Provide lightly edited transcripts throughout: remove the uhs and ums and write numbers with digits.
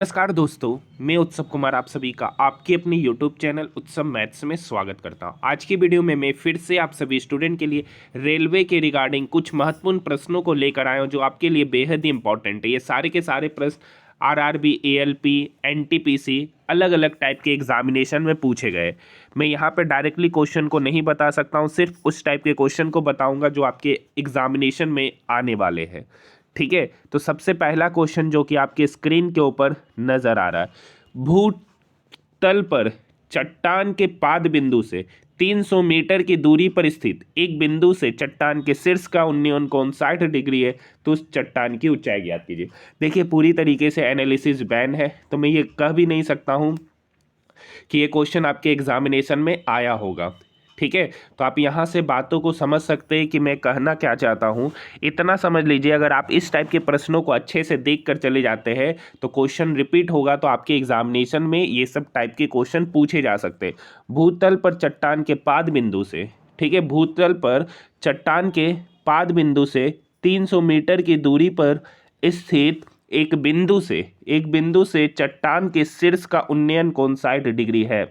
नमस्कार दोस्तों, मैं उत्सव कुमार आप सभी का आपके अपने YouTube चैनल उत्सव मैथ्स में स्वागत करता हूं। आज की वीडियो में मैं फिर से आप सभी स्टूडेंट के लिए रेलवे के रिगार्डिंग कुछ महत्वपूर्ण प्रश्नों को लेकर आया हूं जो आपके लिए बेहद ही इंपॉर्टेंट है। ये सारे के सारे प्रश्न आरआरबी, एएलपी, एनटीपीसी अलग अलग टाइप के एग्जामिनेशन में पूछे गए। मैं यहाँ पर डायरेक्टली क्वेश्चन को नहीं बता सकता हूँ, सिर्फ उस टाइप के क्वेश्चन को बताऊँगा जो आपके एग्जामिनेशन में आने वाले हैं। ठीक है, तो सबसे पहला क्वेश्चन जो कि आपके स्क्रीन के ऊपर नजर आ रहा है, भूतल पर चट्टान के पाद बिंदु से 300 मीटर की दूरी पर स्थित एक बिंदु से चट्टान के शीर्ष का उन्नयन कोण 60 डिग्री है, तो उस चट्टान की ऊंचाई ज्ञात कीजिए। देखिए, पूरी तरीके से एनालिसिस बैन है, तो मैं ये कह भी नहीं सकता हूं कि ये क्वेश्चन आपके एग्जामिनेशन में आया होगा। ठीक है, तो आप यहाँ से बातों को समझ सकते हैं कि मैं कहना क्या चाहता हूँ। इतना समझ लीजिए, अगर आप इस टाइप के प्रश्नों को अच्छे से देख कर चले जाते हैं तो क्वेश्चन रिपीट होगा, तो आपके एग्जामिनेशन में ये सब टाइप के क्वेश्चन पूछे जा सकते हैं। भूतल पर चट्टान के पाद बिंदु से, ठीक है, भूतल पर चट्टान के पाद बिंदु से 300 मीटर की दूरी पर स्थित एक बिंदु से चट्टान के शीर्ष का उन्नयन कोण 60 डिग्री है।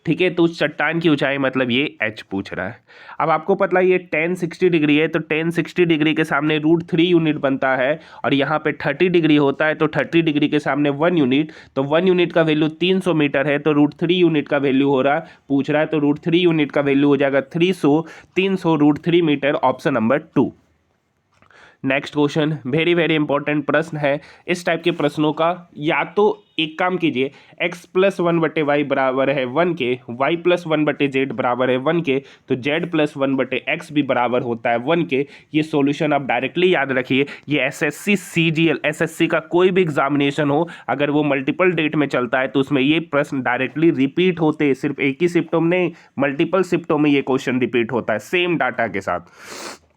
ठीक है, तो उस चट्टान की ऊंचाई मतलब ये h पूछ रहा है। अब आपको पता है ये tan 60 डिग्री है, तो tan 60 डिग्री के सामने √3 यूनिट बनता है, और यहाँ पे 30 डिग्री होता है, तो 30 डिग्री के सामने 1 यूनिट, तो 1 यूनिट का वैल्यू 300 मीटर है, तो √3 यूनिट का वैल्यू हो रहा है, पूछ रहा है, तो √3 यूनिट का वैल्यू हो जाएगा 300 √3 metre, option number 2। Next question very very important प्रश्न है। इस टाइप के प्रश्नों का या तो एक काम कीजिए, x + 1/y बराबर है 1 के, y + 1/z बराबर है 1 के, तो z + 1/x भी बराबर होता है 1 के। ये सॉल्यूशन आप डायरेक्टली याद रखिए। ये एसएससी सीजीएल एसएससी का कोई भी एग्जामिनेशन हो, अगर वो मल्टीपल डेट में चलता है तो उसमें ये प्रश्न डायरेक्टली रिपीट होते हैं। सिर्फ एक ही शिफ्टों में नहीं, मल्टीपल शिफ्टों में ये क्वेश्चन रिपीट होता है सेम डाटा के साथ।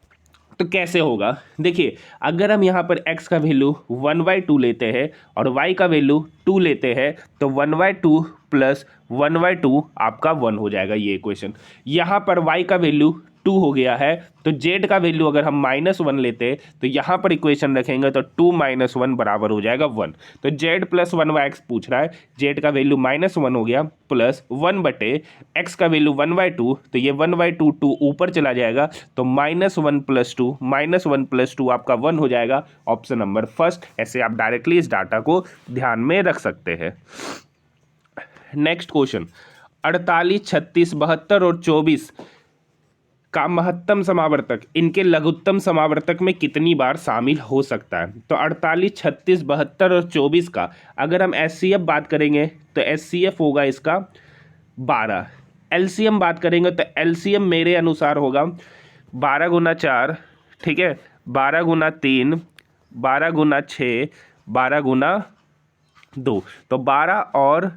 तो कैसे होगा, देखिए, अगर हम यहाँ पर x का वैल्यू 1/2 लेते हैं और y का वैल्यू 2 लेते हैं, तो 1/2 + 1/2 आपका 1 हो जाएगा ये इक्वेशन। यहाँ पर y का वैल्यू 2 हो गया है, तो z का वैल्यू अगर हम -1 लेते हैं तो यहाँ पर इक्वेशन रखेंगे तो 2 - 1 बराबर हो जाएगा 1। तो z + 1/x पूछ रहा है, z का वैल्यू -1 हो गया, प्लस 1/x का वैल्यू 1/2, तो ये 1/2 2 ऊपर चला जाएगा, तो -1 + 2 -1 + 2 आपका 1 हो जाएगा, ऑप्शन नंबर फर्स्ट। ऐसे आप डायरेक्टली इस डाटा को ध्यान में रख सकते हैं। नेक्स्ट क्वेश्चन, 48, 36, 72 और 24 का महत्तम समावर्तक इनके लघुत्तम समावर्तक में कितनी बार शामिल हो सकता है। तो 48, 36, 72 और 24 का अगर हम एचसीएफ बात करेंगे तो एचसीएफ होगा इसका 12। एलसीएम बात करेंगे तो एलसीएम मेरे अनुसार होगा 12 × 4, ठीक है, 12 × 3, 12 × 6, 12 × 2, तो 12 और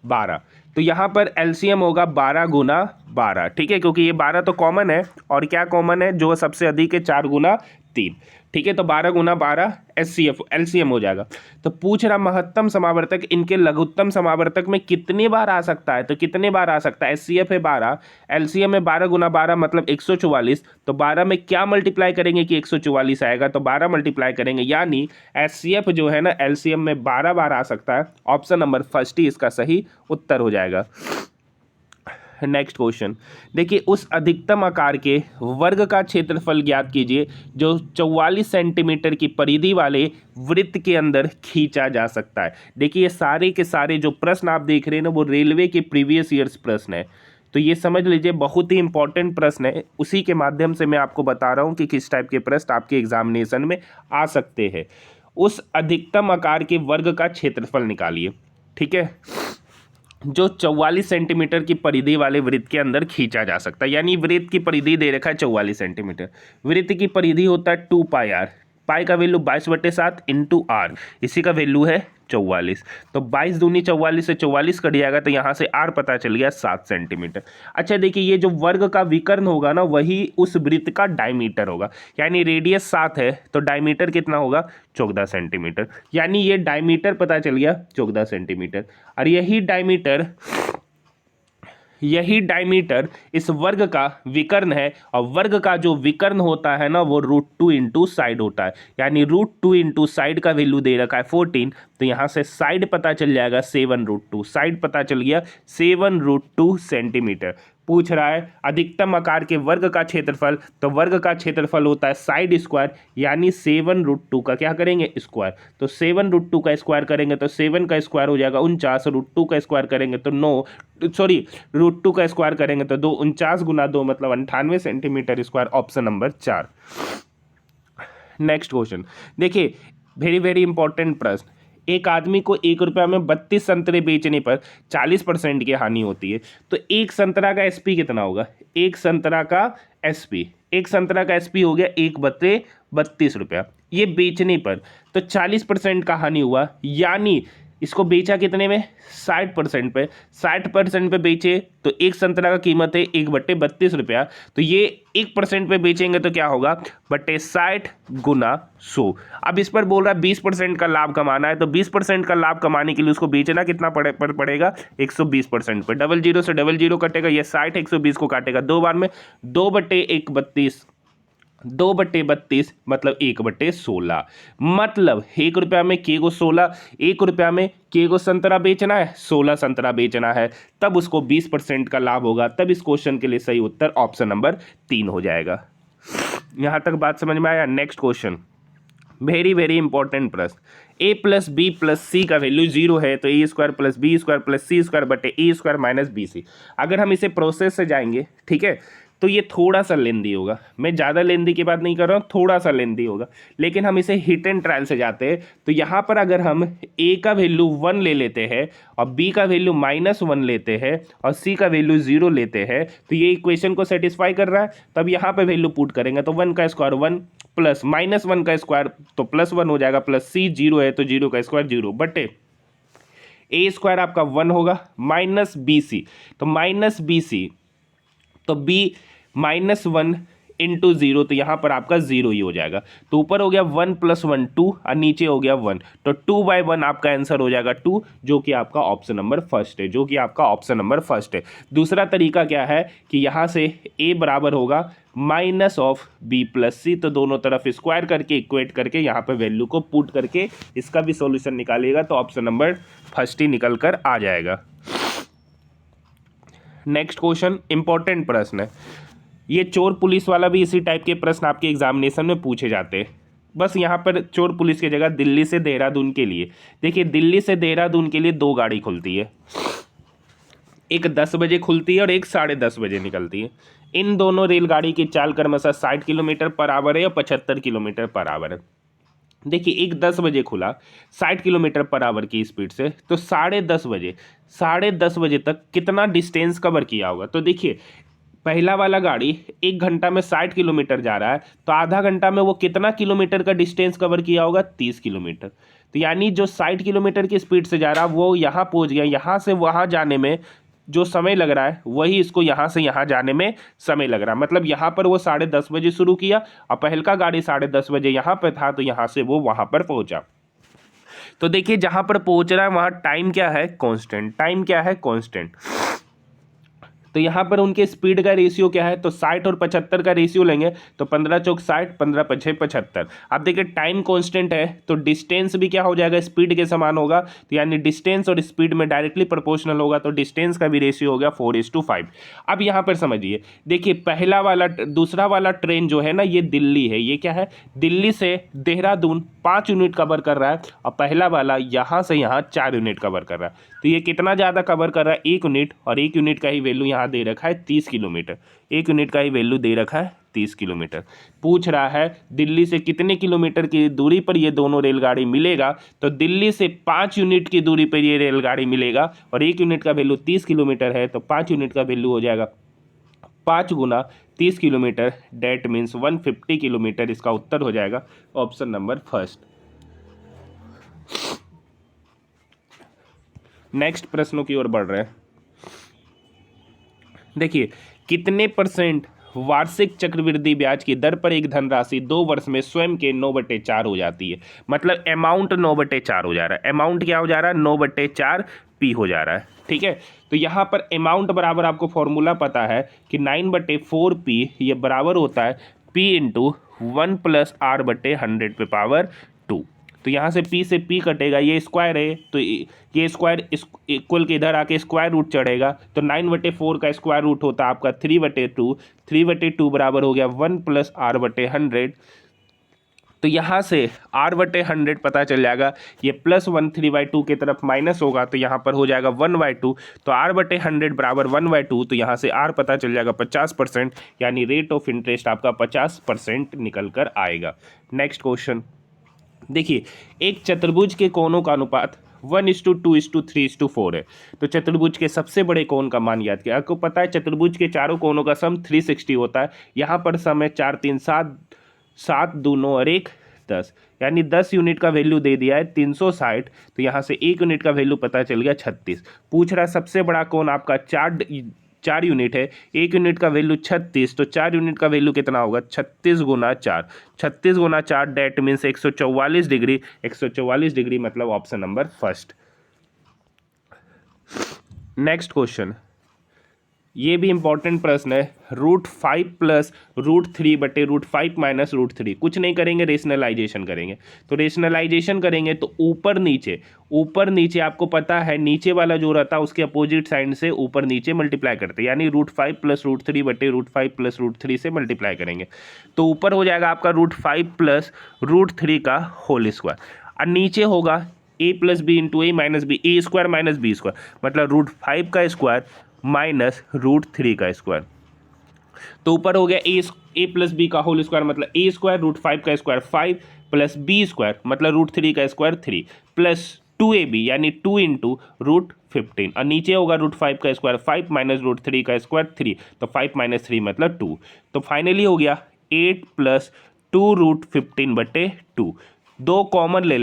12, तो यहाँ पर एलसीएम होगा 12 × 12, ठीक है, क्योंकि ये 12 तो कॉमन है, और क्या कॉमन है, जो सबसे अधिक है 4 × 3, ठीक है, तो 12 × 12 एलसीएम हो जाएगा। तो पूछ रहा महत्तम समावर्तक इनके लघुत्तम समावर्तक में कितनी बार आ सकता है, तो कितने बार आ सकता है, एचसीएफ है 12, एलसीएम है 12 × 12 मतलब 144, तो 12 में क्या मल्टीप्लाई करेंगे कि 144 आएगा, तो 12 मल्टीप्लाई करेंगे, यानी एचसीएफ जो है ना एलसीएम में 12 बार आ सकता है, ऑप्शन नंबर फर्स्ट ही इसका सही उत्तर हो जाएगा। नेक्स्ट क्वेश्चन, देखिए, उस अधिकतम आकार के वर्ग का क्षेत्रफल ज्ञात कीजिए जो 44 सेंटीमीटर की परिधि वाले वृत्त के अंदर खींचा जा सकता है। देखिए, ये सारे के सारे जो प्रश्न आप देख रहे हैं ना, वो रेलवे के प्रीवियस ईयर्स प्रश्न है, तो ये समझ लीजिए बहुत ही इंपॉर्टेंट प्रश्न है। उसी के माध्यम से मैं आपको बता रहा हूँ कि किस टाइप के प्रश्न आपके एग्जामिनेशन में आ सकते हैं। उस अधिकतम आकार के वर्ग का क्षेत्रफल निकालिए, ठीक है, जो 44 सेंटीमीटर की परिधि वाले वृत्त के अंदर खींचा जा सकता है। यानी वृत्त की परिधि दे रखा है 44 सेंटीमीटर, वृत्त की परिधि होता है 2πr, पाई का वैल्यू 22/7 × r, इसी का वैल्यू है 44, तो 22 दूनी 44 से 44 कट जाएगा, तो यहाँ से r पता चल गया 7 सेंटीमीटर। अच्छा देखिए, ये जो वर्ग का विकर्ण होगा ना, वही उस वृत्त का डायमीटर होगा, यानी रेडियस 7 है तो डायमीटर कितना होगा 14 सेंटीमीटर, यानी ये डायमीटर पता चल गया 14 सेंटीमीटर। और यही डायमीटर इस वर्ग का विकर्ण है, और वर्ग का जो विकर्ण होता है ना वो √2 इंटू साइड होता है, यानी √2 इंटू साइड का वैल्यू दे रखा है 14, तो यहाँ से साइड पता चल जाएगा 7√2, साइड पता चल गया 7√2 सेंटीमीटर। पूछ रहा है अधिकतम आकार के वर्ग का क्षेत्रफल, तो वर्ग का क्षेत्रफल होता है साइड स्क्वायर, यानी 7√2 का क्या करेंगे स्क्वायर, तो 7√2 का स्क्वायर करेंगे तो 7 का स्क्वायर हो जाएगा 49, √2 का स्क्वायर करेंगे तो 9, सॉरी √2 का स्क्वायर करेंगे तो 2, 49 गुना 2 मतलब 98 centimetre square, option number 4। Next question देखिए, वेरी वेरी इंपॉर्टेंट प्रश्न। एक आदमी को 1 रुपया में 32 संतरे बेचने पर 40% की हानि होती है, तो एक संतरा का एसपी कितना होगा, एक संतरा का एसपी, एक संतरा का एसपी हो गया 1/32 रुपया, ये बेचने पर, तो 40% का हानि हुआ, यानी इसको बेचा कितने में 60% पे, 60% पे बेचे तो एक संतरा का कीमत है 1/32 रुपया, तो ये 1% पे बेचेंगे तो क्या होगा बटे 60 गुना 100। अब इस पर बोल रहा है 20% का लाभ कमाना है, तो 20% का लाभ कमाने के लिए उसको बेचना कितना पड़ेगा 120% पे, डबल जीरो से डबल जीरो कटेगा, ये 60 120 को काटेगा 2 बार में, 2/132, 2/32 मतलब 1/16, मतलब 1 रुपया में के को 16, 1 रुपया में के को संतरा बेचना है, 16 संतरा बेचना है, तब उसको 20% का लाभ होगा, तब इस क्वेश्चन के लिए सही उत्तर ऑप्शन नंबर 3 हो जाएगा। यहां तक बात समझ में आया। Next question, very very important प्रश्न, a plus B plus C का वैल्यू 0 है तो a square plus B square plus C square बटे a square minus B C. अगर हम इसे प्रोसेस से जाएंगे, ठीक है, तो ये थोड़ा सा लेंदी होगा, मैं ज़्यादा लेंदी की बात नहीं कर रहा हूँ, थोड़ा सा लेंदी होगा, लेकिन हम इसे हिट एंड ट्रायल से जाते हैं, तो यहाँ पर अगर हम a का वैल्यू 1 ले लेते हैं और b का वैल्यू -1 लेते हैं और c का वैल्यू 0 लेते हैं, तो ये इक्वेशन को सेटिस्फाई कर रहा है, तब यहाँ पर वैल्यू पुट करेंगे तो 1 का स्क्वायर 1 प्लस -1 का स्क्वायर तो +1 हो जाएगा, प्लस c 0 है तो 0 का स्क्वायर 0 बटे a स्क्वायर आपका 1 होगा माइनस बी सी, तो माइनस बी सी तो b -1 इंटू 0, तो यहाँ पर आपका 0 ही हो जाएगा, तो ऊपर हो गया 1 + 1 2 और नीचे हो गया 1, तो 2/1 आपका आंसर हो जाएगा 2, जो कि आपका ऑप्शन नंबर फर्स्ट है, जो कि आपका ऑप्शन नंबर फर्स्ट है। दूसरा तरीका क्या है कि यहाँ से a बराबर होगा minus of b plus c, तो दोनों तरफ स्क्वायर करके इक्वेट करके यहाँ पर वैल्यू को पुट करके इसका भी सॉल्यूशन निकालिएगा तो ऑप्शन नंबर फर्स्ट ही निकल कर आ जाएगा। नेक्स्ट क्वेश्चन इंपॉर्टेंट प्रश्न है, ये चोर पुलिस वाला भी इसी टाइप के प्रश्न आपके एग्जामिनेशन में पूछे जाते हैं, बस यहाँ पर चोर पुलिस की जगह दिल्ली से देहरादून के लिए, देखिए दिल्ली से देहरादून के लिए 2 गाड़ी खुलती है, एक 10 बजे खुलती है और एक 10:30 बजे निकलती है। इन दोनों रेलगाड़ी की चाल क्रमशः 60 किलोमीटर पर आवर है या 75 किलोमीटर पर आवर है। देखिए एक 10 बजे खुला 60 किलोमीटर पर आवर की स्पीड से, तो 10:30 बजे तक कितना डिस्टेंस कवर किया होगा, तो देखिए पहला वाला गाड़ी 1 घंटा में 60 किलोमीटर जा रहा है, तो आधा घंटा में वो कितना किलोमीटर का डिस्टेंस कवर किया होगा 30 किलोमीटर, तो यानी जो 60 किलोमीटर की स्पीड से जा रहा है वो यहाँ पहुँच गया, यहाँ से वहाँ जाने में जो समय लग रहा है वही इसको यहाँ से यहाँ जाने में समय लग रहा है, मतलब यहाँ पर वो 10:30 बजे शुरू किया और पहलका गाड़ी 10:30 बजे यहाँ पर था, तो यहाँ से वो वहाँ पर पहुँचा। तो देखिए जहाँ पर पहुँच रहा है वहाँ टाइम क्या है कांस्टेंट, टाइम क्या है कांस्टेंट, तो यहाँ पर उनके स्पीड का रेशियो क्या है, तो 60 और 75 का रेशियो लेंगे तो 15 चौक 60, 15 पछे 75। अब देखिए टाइम कांस्टेंट है तो डिस्टेंस भी क्या हो जाएगा स्पीड के समान होगा, तो यानी डिस्टेंस और स्पीड में डायरेक्टली प्रोपोर्शनल होगा, तो डिस्टेंस का भी रेशियो हो गया 4:5। अब यहाँ पर समझिए, देखिए पहला वाला दूसरा वाला ट्रेन जो है ना ये दिल्ली है, ये क्या है दिल्ली से देहरादून 5 यूनिट कवर कर रहा है और पहला वाला यहाँ से यहाँ 4 यूनिट कवर कर रहा है, तो ये कितना ज़्यादा कवर कर रहा है 1 यूनिट, और 1 यूनिट का ही वैल्यू यहाँ दे रखा है 30 किलोमीटर, 1 यूनिट का ही वैल्यू दे रखा है 30 किलोमीटर। पूछ रहा है दिल्ली से कितने किलोमीटर की दूरी पर ये दोनों रेलगाड़ी मिलेगा, तो दिल्ली से 5 यूनिट की दूरी पर ये रेलगाड़ी मिलेगा और 1 यूनिट का वैल्यू 30 किलोमीटर है, तो 5 यूनिट का वैल्यू हो जाएगा 5 गुना 30 किलोमीटर, डेट मीन्स 150 किलोमीटर, इसका उत्तर हो जाएगा ऑप्शन नंबर फर्स्ट। नेक्स्ट प्रश्नों की ओर बढ़ रहे हैं, देखिए कितने % वार्षिक चक्रवृद्धि ब्याज की दर पर एक धनराशि 2 वर्ष में स्वयं के 9/4 हो जाती है। मतलब अमाउंट 9/4 हो जा रहा है। अमाउंट क्या हो जा रहा है? 9/4 पी हो जा रहा है। ठीक है, तो यहाँ पर अमाउंट बराबर आपको फॉर्मूला पता है कि 9/4 पी ये बराबर होता है P इंटू 1 + R/100 पे पावर 2। तो यहाँ से P से P कटेगा, ये स्क्वायर है तो ये स्क्वायर इक्वल के इधर आके स्क्वायर रूट चढ़ेगा, तो 9/4 का स्क्वायर रूट होता है आपका 3/2। 3/2 बराबर हो गया 1 + R/100। तो यहाँ से R/100 पता चल जाएगा, ये +1 3/2 की तरफ माइनस होगा तो यहाँ पर हो जाएगा 1/2। तो R/100 बराबर 1/2, तो यहाँ से R पता चल जाएगा 50%, यानी रेट ऑफ इंटरेस्ट आपका 50% निकल कर आएगा। नेक्स्ट क्वेश्चन देखिए, एक चतुर्भुज के कोणों का अनुपात 1:2:3:4 है। तो चतुर्भुज के सबसे बड़े कोण का मान याद किया। आपको पता है चतुर्भुज के चारों कोणों का सम 360 होता है। यहाँ पर सम है 4 3 7, 7 2 9 और 1 10, यानी 10 यूनिट का वैल्यू दे दिया है 360। तो यहाँ से 1 यूनिट का वैल्यू पता चल गया 36। पूछ रहा है सबसे बड़ा कोण आपका 4 यूनिट है, 1 यूनिट का वैल्यू 36, तो 4 यूनिट का वैल्यू कितना होगा? 36 × 4, 36 × 4 डेट मीन्स 144 डिग्री। 144 डिग्री मतलब option number first. Next question, ये भी इंपॉर्टेंट प्रश्न है। √5 + √3/√5 - √3। कुछ नहीं करेंगे, रेशनलाइजेशन करेंगे। तो रेशनलाइजेशन करेंगे तो ऊपर नीचे आपको पता है नीचे वाला जो रहता है उसके अपोजिट साइड से ऊपर नीचे मल्टीप्लाई करते हैं, यानी √5 + √3/√5 + √3 से मल्टीप्लाई करेंगे तो ऊपर हो जाएगा आपका √5 + √3 का होल स्क्वायर, और नीचे होगा a + b × a - b, a² - b², मतलब √5 का स्क्वायर माइनस √3 का स्क्वायर। तो ऊपर हो गया a + b का होल स्क्वायर, मतलब a² √5 का स्क्वायर 5 + b² मतलब √3 का स्क्वायर 3 प्लस 2ab यानी 2 × √15, और नीचे होगा √5 का स्क्वायर 5 माइनस √3 का स्क्वायर 3, तो 5 - 3 मतलब 2। तो फाइनली हो गया 8 + 2 √15/2। दो कॉमन ले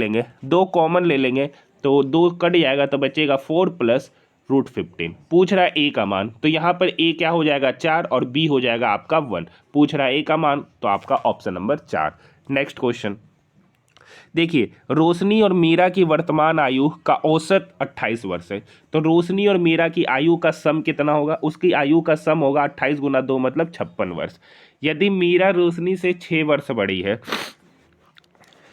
लेंगे तो 2 कट जाएगा तो बचेगा 4 + √15। पूछ रहा है a का मान, तो यहाँ पर a क्या हो जाएगा 4 और b हो जाएगा आपका 1। पूछ रहा है a का मान, तो आपका ऑप्शन नंबर 4। नेक्स्ट क्वेश्चन देखिए, रोशनी और मीरा की वर्तमान आयु का औसत 28 वर्ष है। तो रोशनी और मीरा की आयु का सम कितना होगा? उसकी आयु का सम होगा 28 × 2 मतलब 56 वर्ष। यदि मीरा रोशनी से 6 वर्ष बड़ी है,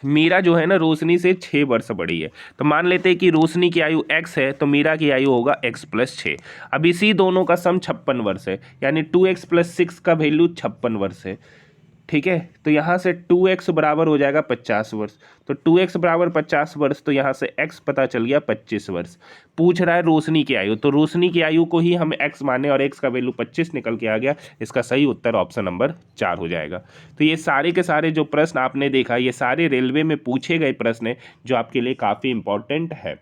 मीरा जो है ना रोशनी से 6 वर्ष बड़ी है, तो मान लेते हैं कि रोशनी की आयु x है तो मीरा की आयु होगा x + 6। अब इसी दोनों का सम 56 वर्ष है, यानी 2x + 6 का वैल्यू 56 वर्ष है। ठीक है, तो यहाँ से 2x बराबर हो जाएगा 50 वर्ष। तो 2x बराबर 50 वर्ष, तो यहाँ से x पता चल गया 25 वर्ष। पूछ रहा है रोशनी की आयु, तो रोशनी की आयु को ही हम x माने और x का वैल्यू 25 निकल के आ गया। इसका सही उत्तर ऑप्शन नंबर 4 हो जाएगा। तो ये सारे के सारे जो प्रश्न आपने देखा, ये सारे रेलवे में पूछे गए प्रश्न हैं जो आपके लिए काफ़ी इंपॉर्टेंट है।